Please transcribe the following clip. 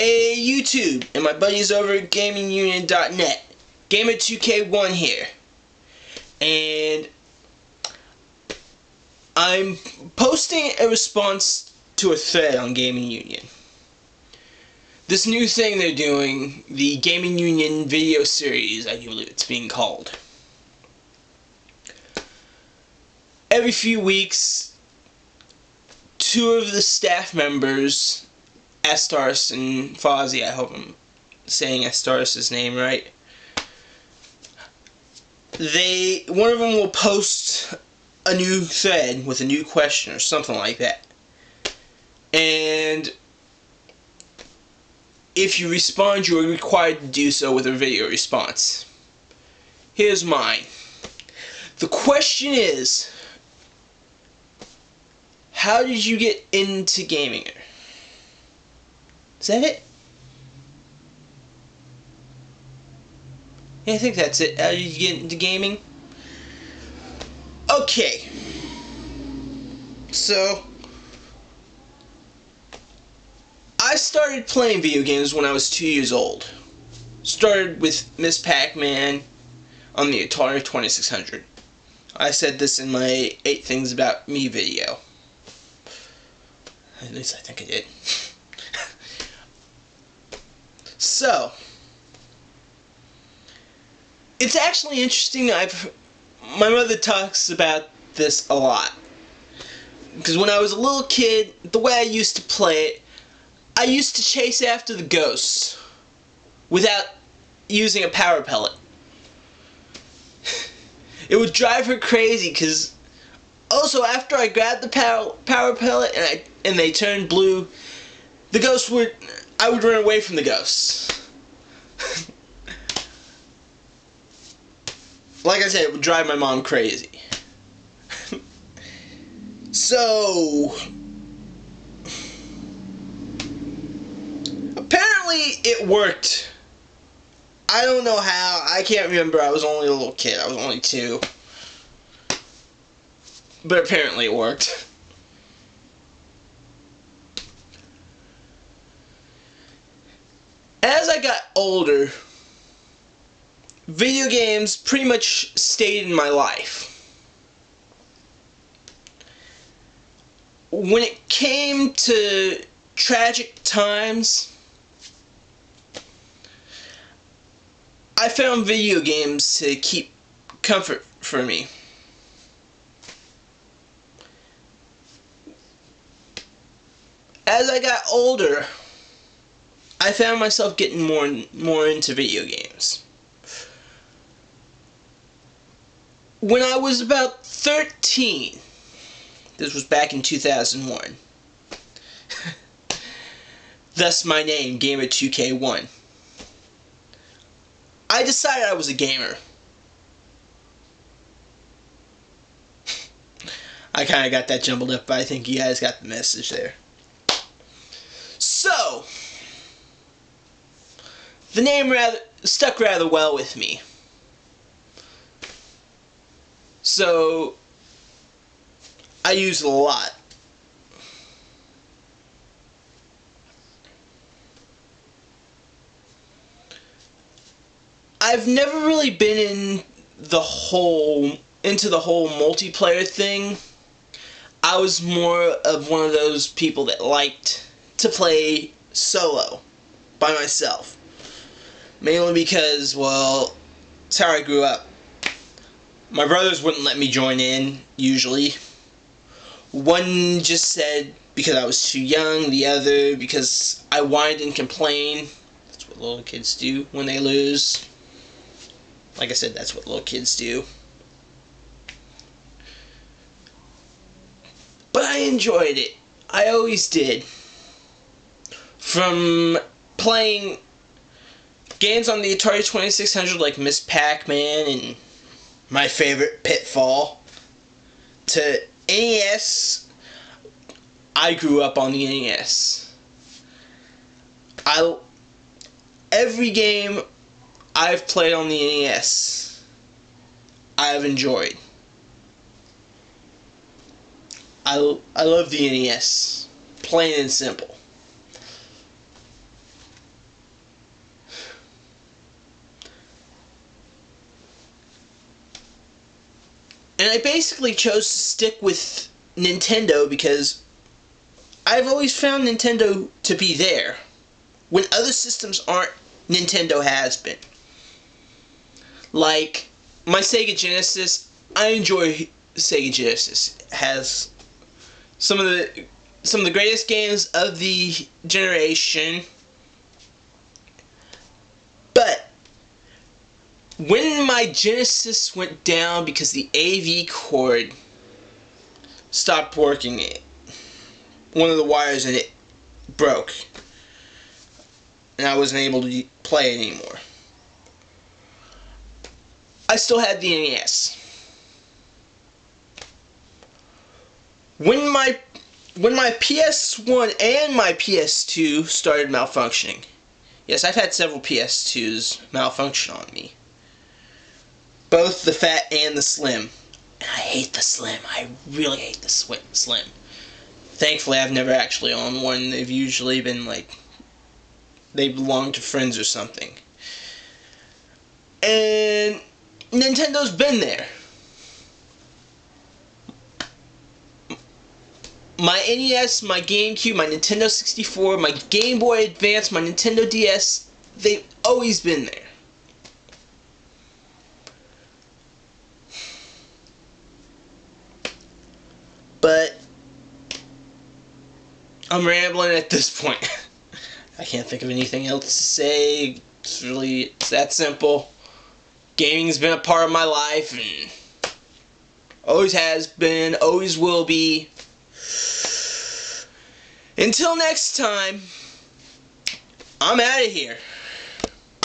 Hey YouTube, and my buddies over at GamingUnion.net. Gamer2K1 here. And I'm posting a response to a thread on Gaming Union. This new thing they're doing, the Gaming Union video series, I believe it's being called. Every few weeks, two of the staff members, Astaris and Fozzie, I hope I'm saying Astaris' name right. One of them will post a new thread with a new question or something like that. And if you respond, you are required to do so with a video response. Here's mine. The question is, how did you get into gaming? Is that it? Yeah, I think that's it. How did you get into gaming? Okay. So, I started playing video games when I was 2 years old. Started with Miss Pac-Man on the Atari 2600. I said this in my 8 Things About Me video. At least I think I did. So, it's actually interesting. My mother talks about this a lot. Because when I was a little kid, the way I used to play it, I used to chase after the ghosts without using a power pellet. It would drive her crazy because also after I grabbed the power pellet and they turned blue, I would run away from the ghosts. Like I said, it would drive my mom crazy. So, apparently it worked. I don't know how. I can't remember. I was only a little kid. I was only 2. But apparently it worked. As I got older, video games pretty much stayed in my life. When it came to tragic times, I found video games to keep comfort for me. As I got older, I found myself getting more and more into video games. When I was about 13, this was back in 2001, thus my name, Gamer2K1, I decided I was a gamer. I kind of got that jumbled up, but I think you guys got the message there. So, the name stuck rather well with me. So, I use it a lot. I've never really been into the whole multiplayer thing. I was more of one of those people that liked to play solo by myself. Mainly because, well, it's how I grew up. My brothers wouldn't let me join in, usually. One just said because I was too young, the other because I whined and complained. That's what little kids do when they lose. Like I said, that's what little kids do. But I enjoyed it. I always did. From playing games on the Atari 2600 like Miss Pac-Man and my favorite Pitfall, to NES. I grew up on the NES. Every game I've played on the NES, I've enjoyed. I love the NES, plain and simple. And I basically chose to stick with Nintendo because I've always found Nintendo to be there. When other systems aren't, Nintendo has been. Like, my Sega Genesis, I enjoy Sega Genesis. It has some of the greatest games of the generation. But when my Genesis went down because the AV cord stopped working, one of the wires in it broke, and I wasn't able to play it anymore. I still had the NES. When my PS1 and my PS2 started malfunctioning. Yes, I've had several PS2s malfunction on me. Both the fat and the slim. And I hate the slim. I really hate the slim. Thankfully, I've never actually owned one. They've usually been like, they belong to friends or something. And Nintendo's been there. My NES, my GameCube, my Nintendo 64, my Game Boy Advance, my Nintendo DS, they've always been there. But I'm rambling at this point. I can't think of anything else to say. It's that simple. Gaming's been a part of my life and always has been, always will be. Until next time, I'm out of here.